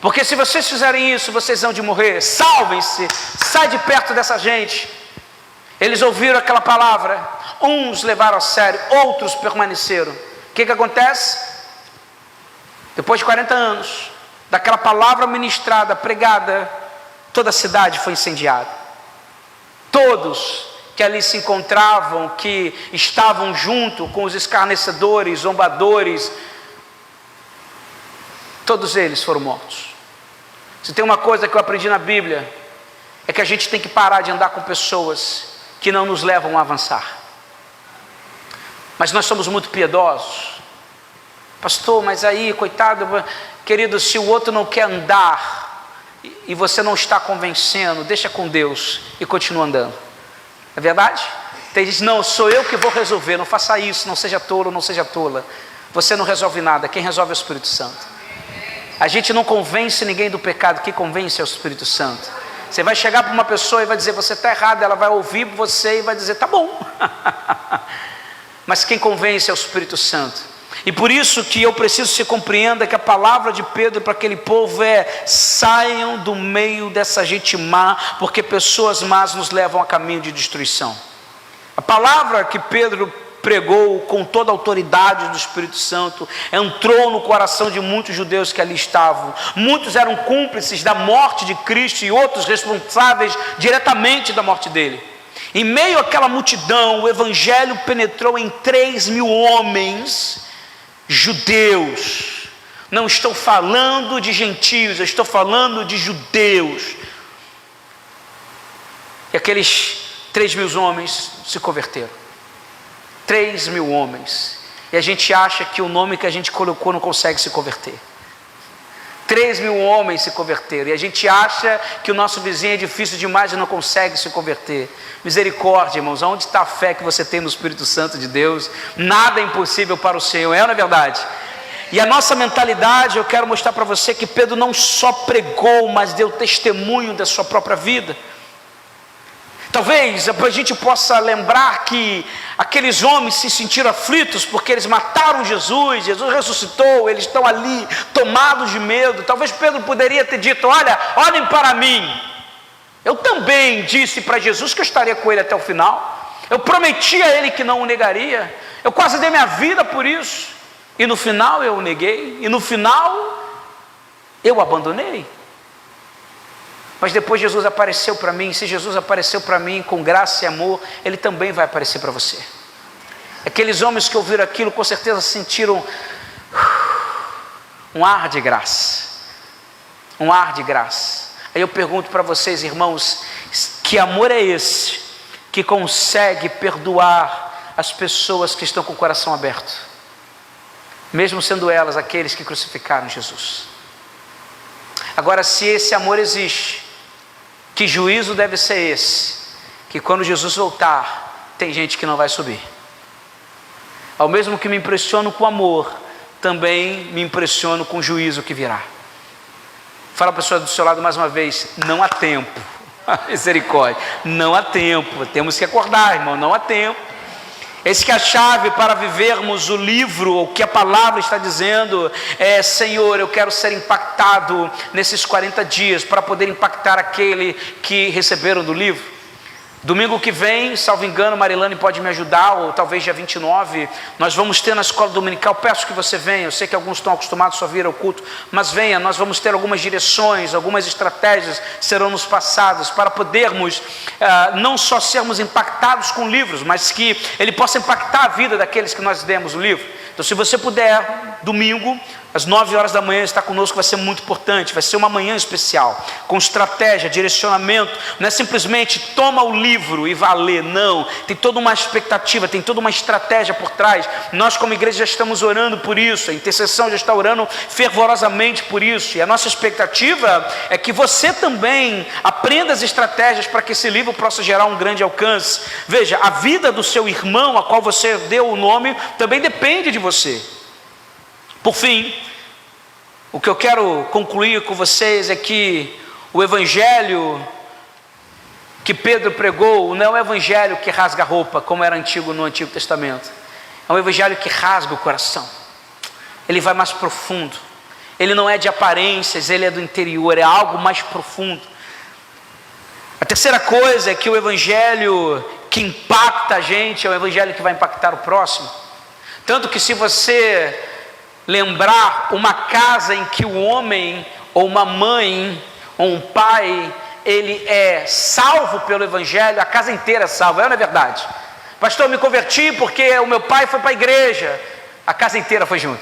porque se vocês fizerem isso, vocês vão de morrer. Salvem-se, sai de perto dessa gente. Eles ouviram aquela palavra, uns levaram a sério, outros permaneceram. O que acontece? Depois de 40 anos daquela palavra ministrada, pregada, toda a cidade foi incendiada. Todos que ali se encontravam, que estavam junto com os escarnecedores, zombadores, todos eles foram mortos. Se tem uma coisa que eu aprendi na Bíblia, é que a gente tem que parar de andar com pessoas que não nos levam a avançar. Mas nós somos muito piedosos. Pastor, mas aí, coitado, querido, se o outro não quer andar e você não está convencendo, deixa com Deus e continua andando. É verdade? Tem gente: não, sou eu que vou resolver, não faça isso, não seja tolo, não seja tola. Você não resolve nada, quem resolve é o Espírito Santo. A gente não convence ninguém do pecado, quem convence é o Espírito Santo. Você vai chegar para uma pessoa e vai dizer: você está errado, ela vai ouvir você e vai dizer: tá bom. Mas quem convence é o Espírito Santo. E por isso que eu preciso que você compreenda que a palavra de Pedro para aquele povo é: saiam do meio dessa gente má, porque pessoas más nos levam a caminho de destruição. A palavra que Pedro pregou com toda a autoridade do Espírito Santo entrou no coração de muitos judeus que ali estavam. Muitos eram cúmplices da morte de Cristo e outros responsáveis diretamente da morte dele. Em meio àquela multidão, o evangelho penetrou em 3.000 homens judeus. Não estou falando de gentios, eu estou falando de judeus. E aqueles 3.000 homens se converteram. 3.000 homens. E a gente acha que o nome que a gente colocou não consegue se converter. 3.000 homens se converteram. E a gente acha que o nosso vizinho é difícil demais e não consegue se converter. Misericórdia, irmãos. Onde está a fé que você tem no Espírito Santo de Deus? Nada é impossível para o Senhor. É ou não é verdade? E a nossa mentalidade, eu quero mostrar para você que Pedro não só pregou, mas deu testemunho da sua própria vida. Talvez a gente possa lembrar que aqueles homens se sentiram aflitos porque eles mataram Jesus, Jesus ressuscitou, eles estão ali tomados de medo. Talvez Pedro poderia ter dito: olha, olhem para mim, eu também disse para Jesus que eu estaria com ele até o final, eu prometi a ele que não o negaria, eu quase dei minha vida por isso, e no final eu o neguei, e no final eu o abandonei. Mas depois Jesus apareceu para mim. Se Jesus apareceu para mim com graça e amor, Ele também vai aparecer para você. Aqueles homens que ouviram aquilo, com certeza sentiram um ar de graça. Um ar de graça. Aí eu pergunto para vocês, irmãos, que amor é esse que consegue perdoar as pessoas que estão com o coração aberto, mesmo sendo elas aqueles que crucificaram Jesus? Agora, se esse amor existe, que juízo deve ser esse? Que quando Jesus voltar, tem gente que não vai subir. Ao mesmo que me impressiono com amor, também me impressiono com o juízo que virá. Fala a pessoa do seu lado mais uma vez: não há tempo. Misericórdia, não há tempo. Temos que acordar, irmão, não há tempo. Eis que a chave para vivermos o livro, o que a palavra está dizendo, é: Senhor, eu quero ser impactado nesses 40 dias, para poder impactar aquele que receberam do livro. Domingo que vem, salvo engano, Marilane pode me ajudar, ou talvez dia 29, nós vamos ter na escola dominical. Peço que você venha. Eu sei que alguns estão acostumados só a vir ao culto, mas venha. Nós vamos ter algumas direções, algumas estratégias serão nos passadas para podermos não só sermos impactados com livros, mas que ele possa impactar a vida daqueles que nós demos o livro. Então, se você puder, domingo, às 9 horas da manhã, estar conosco vai ser muito importante. Vai ser uma manhã especial, com estratégia, direcionamento. Não é simplesmente toma o livro e vá ler, não. Tem toda uma expectativa, tem toda uma estratégia por trás. Nós como igreja já estamos orando por isso, a intercessão já está orando fervorosamente por isso. E a nossa expectativa é que você também aprenda as estratégias para que esse livro possa gerar um grande alcance. Veja, a vida do seu irmão, a qual você deu o nome, também depende de você. Por fim, o que eu quero concluir com vocês é que o evangelho que Pedro pregou não é um evangelho que rasga a roupa, como era antigo no Antigo Testamento. É um evangelho que rasga o coração. Ele vai mais profundo. Ele não é de aparências, ele é do interior, é algo mais profundo. A terceira coisa é que o evangelho que impacta a gente é o evangelho que vai impactar o próximo. Tanto que, se você lembrar uma casa em que o homem, ou uma mãe, ou um pai, ele é salvo pelo evangelho, a casa inteira é salva, não é verdade? Pastor, eu me converti porque o meu pai foi para a igreja, a casa inteira foi junto.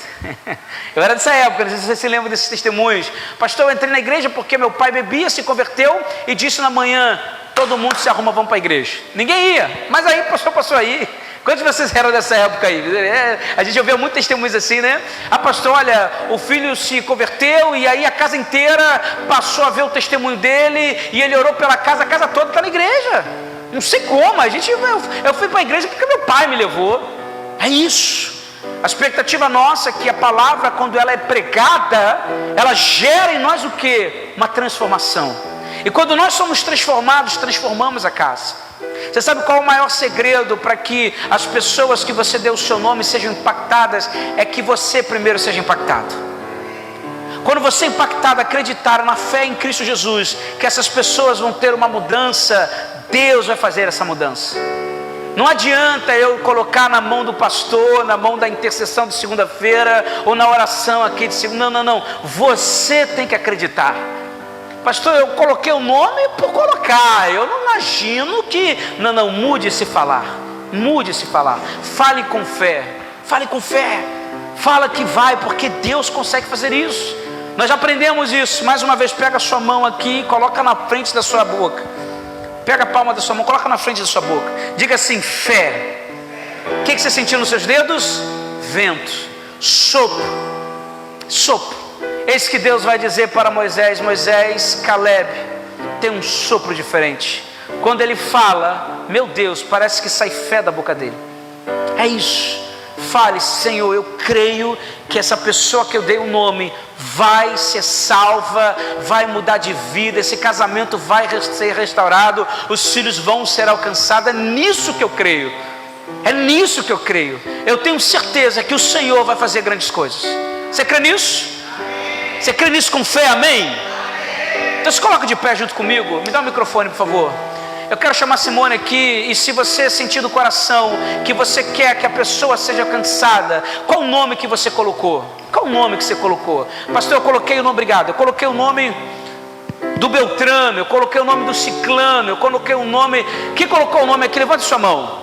Eu era dessa época, não sei se você se lembra desses testemunhos. Pastor, eu entrei na igreja porque meu pai bebia, se converteu e disse na manhã: todo mundo se arruma, vamos para a igreja. Ninguém ia, mas aí o pastor passou aí. Quantos de vocês eram dessa época aí? A gente ouvia muitos testemunhos assim, né? Pastor, olha, o filho se converteu e aí a casa inteira passou a ver o testemunho dele e ele orou pela casa, a casa toda está na igreja. Não sei como, eu fui para a igreja porque meu pai me levou. É isso. A expectativa nossa é que a palavra, quando ela é pregada, ela gera em nós o quê? Uma transformação. E quando nós somos transformados, transformamos a casa. Você sabe qual é o maior segredo para que as pessoas que você deu o seu nome sejam impactadas? É que você primeiro seja impactado. Quando você é impactado, acreditar na fé em Cristo Jesus, que essas pessoas vão ter uma mudança, Deus vai fazer essa mudança. Não adianta eu colocar na mão do pastor, na mão da intercessão de segunda-feira, ou na oração aqui de segunda. Não. Você tem que acreditar. Pastor, eu coloquei o nome por colocar, eu não imagino que... Não, mude-se falar, fale com fé, fala que vai, porque Deus consegue fazer isso. Nós já aprendemos isso. Mais uma vez, pega a sua mão aqui e coloca na frente da sua boca. Pega a palma da sua mão, coloca na frente da sua boca. Diga assim: fé. O que você sentiu nos seus dedos? Vento, sopro, sopro. Eis que Deus vai dizer para Moisés: Moisés, Caleb tem um sopro diferente. Quando ele fala, meu Deus, parece que sai fé da boca dele. É isso. Fale: Senhor, eu creio que essa pessoa que eu dei o nome vai ser salva, vai mudar de vida, esse casamento vai ser restaurado, os filhos vão ser alcançados. É nisso que eu creio. É nisso que eu creio. Eu tenho certeza que o Senhor vai fazer grandes coisas. Você crê nisso? Você crê nisso com fé? Amém? Então se coloca de pé junto comigo. Me dá o microfone, por favor. Eu quero chamar Simone aqui. E se você sentir do coração que você quer que a pessoa seja alcançada, qual o nome que você colocou? Qual o nome que você colocou? Pastor, eu coloquei o nome, obrigado. Eu coloquei o nome do Beltrano, eu coloquei o nome do Ciclano, eu coloquei o nome. Quem colocou o nome aqui? Levante sua mão.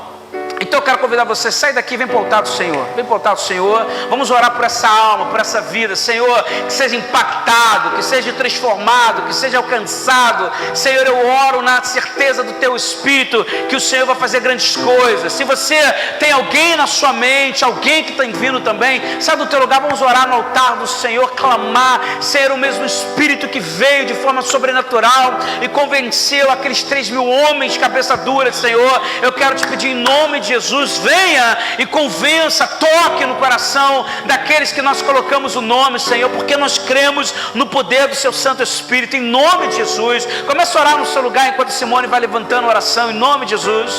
Então eu quero convidar você, sai daqui, vem para o altar do Senhor. Vem para o altar do Senhor. Vamos orar por essa alma, por essa vida. Senhor, que seja impactado, que seja transformado, que seja alcançado. Senhor, eu oro na certeza do Teu Espírito, que o Senhor vai fazer grandes coisas. Se você tem alguém na sua mente, alguém que está vindo também, sai do teu lugar, vamos orar no altar do Senhor, clamar. Ser o mesmo Espírito que veio de forma sobrenatural e convenceu aqueles 3.000 homens de cabeça dura. Senhor, eu quero te pedir em nome de Jesus, venha e convença, toque no coração daqueles que nós colocamos o nome, Senhor, porque nós cremos no poder do Seu Santo Espírito, em nome de Jesus. Comece a orar no seu lugar enquanto Simone vai levantando a oração, em nome de Jesus.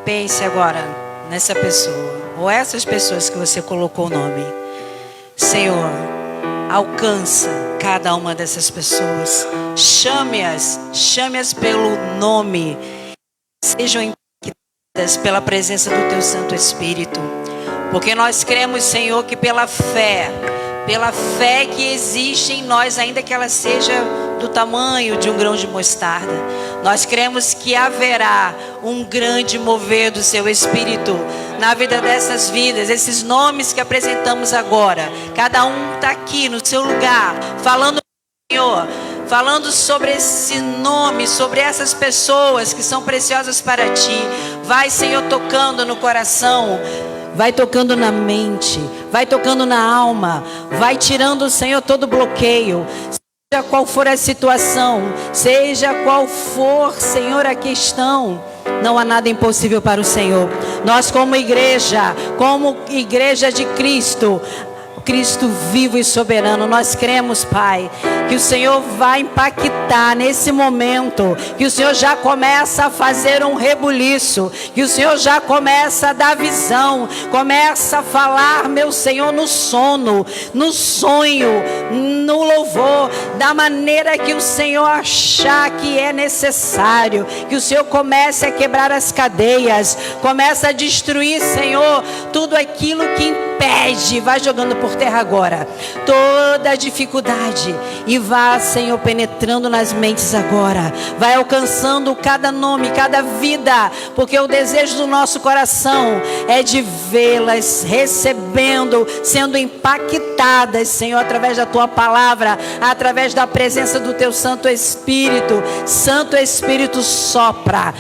Pense agora nessa pessoa, ou essas pessoas que você colocou o nome. Senhor, alcança cada uma dessas pessoas, chame-as pelo nome, sejam impactadas pela presença do Teu Santo Espírito, porque nós cremos, Senhor, que pela fé que existe em nós, ainda que ela seja do tamanho de um grão de mostarda, nós cremos que haverá um grande mover do Seu Espírito na vida dessas vidas. Esses nomes que apresentamos agora, cada um está aqui no seu lugar, falando, Senhor, falando sobre esse nome, sobre essas pessoas que são preciosas para Ti. Vai, Senhor, tocando no coração, vai tocando na mente, vai tocando na alma, vai tirando, Senhor, todo bloqueio. Seja qual for a situação, seja qual for, Senhor, a questão, não há nada impossível para o Senhor. Nós como igreja de Cristo vivo e soberano, nós cremos, Pai, que o Senhor vai impactar nesse momento, que o Senhor já começa a fazer um rebuliço, que o Senhor já começa a dar visão, começa a falar, meu Senhor, no sono, no sonho, no louvor, da maneira que o Senhor achar que é necessário, que o Senhor comece a quebrar as cadeias, comece a destruir, Senhor, tudo aquilo que impede, vai jogando por terra agora toda a dificuldade e vá, Senhor, penetrando nas mentes agora, vai alcançando cada nome, cada vida, porque o desejo do nosso coração é de vê-las recebendo, sendo impactadas, Senhor, através da Tua palavra, através da presença do Teu Santo Espírito. Santo Espírito, sopra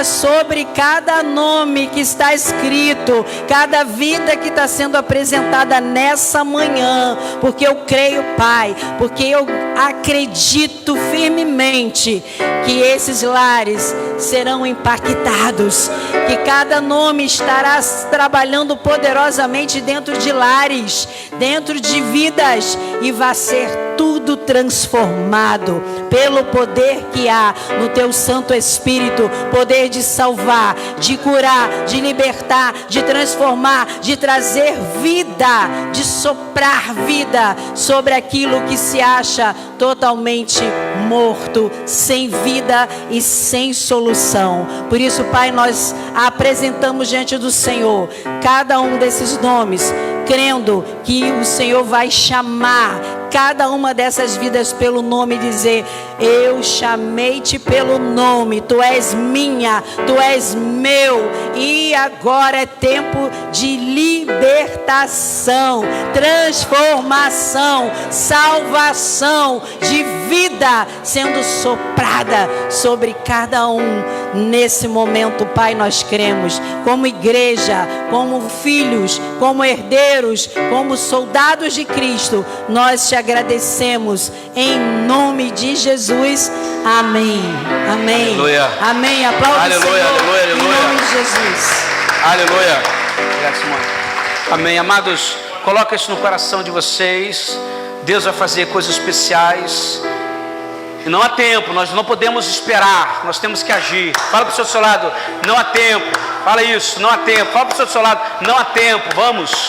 sobre cada nome que está escrito, cada vida que está sendo apresentada nessa manhã, porque eu creio, Pai, porque eu acredito firmemente que esses lares serão impactados, que cada nome estará trabalhando poderosamente dentro de lares, dentro de vidas, e vai ser tudo transformado pelo poder que há no Teu Santo Espírito, poder de salvar, de curar, de libertar, de transformar, de trazer vida, de soprar vida sobre aquilo que se acha totalmente morto, sem vida e sem solução. Por isso, Pai, nós apresentamos diante do Senhor cada um desses nomes, crendo que o Senhor vai chamar cada uma dessas vidas pelo nome e dizer: eu chamei-te pelo nome, tu és minha, tu és meu, e agora é tempo de libertação, transformação, salvação, de vida sendo soprada sobre cada um nesse momento. Pai, nós cremos, como igreja, como filhos, como herdeiros, como soldados de Cristo, nós te agradecemos em nome de Jesus. Amém. Amém. Aleluia. Amém. Aplauda o Senhor. Aleluia, aleluia. Em nome de Jesus. Aleluia. Obrigado, Simone. Amém. Amados, coloca isso no coração de vocês. Deus vai fazer coisas especiais. E não há tempo, nós não podemos esperar, nós temos que agir. Fala para o seu lado, não há tempo. Fala isso, não há tempo. Fala para o seu lado, não há tempo, vamos.